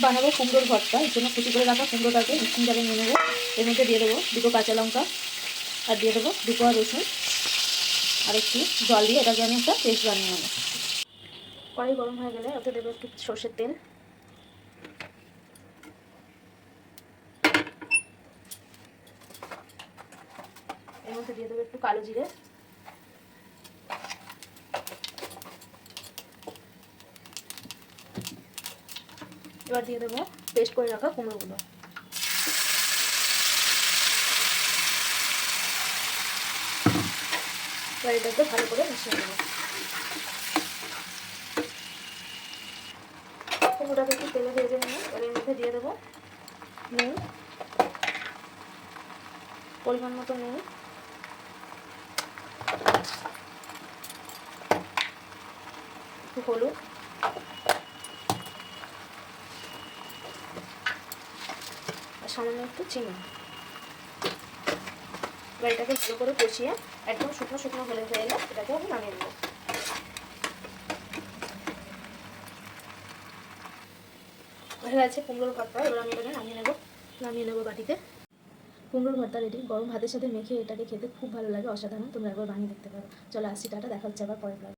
বানাবো কুমড়োর ভর্তা। এর জন্য কুচি করে রাখা কুমড়োটাকে মিক্সিং জারে নিয়ে নেবো। এর মধ্যে দিয়ে দেবো 2টো কাঁচা লঙ্কা আর দিয়ে দেবো 2 কোয়া রসুন আর একটু জল দিয়ে এটাকে আমি একটা পেস্ট বানিয়ে নেবো। কড়াই গরম হয়ে গেলে ওতে দেবো একটু সর্ষের তেল, এর মধ্যে দিয়ে দেবো একটু কালো জিরে, এবার দিয়ে দেবো পেস্ট করে রাখা কুমড়োগুলো। এবার এটাকে ভালো করে মিশিয়ে নেবো। কুমড়োটাকে একটু তেলে ভেজে নিয়ে এবার এর মধ্যে দিয়ে দেবো নুন, পরিমাণ মতো নুন, একটু হলুদ আর সামান্য একটু চিনি। এবার এটাকে ভালো করে কষিয়ে একদম শুকনো শুকনো হয়ে এলে এটাকে আমি নামিয়ে নেবো। হয়ে গেছে কুমড়োর ভর্তা। এবার আমি এটাকে নামিয়ে নেবো বাটিতে। কুমড়োর ভর্তা রেডি। গরম ভাতের সাথে মেখে এটাকে খেতে খুব ভালো লাগে, অসাধারণ। তোমরা একবার বানিয়ে দেখতে পারো। চলো আসছি, টাটা, দেখা হচ্ছে আবার পরের ব্লগে।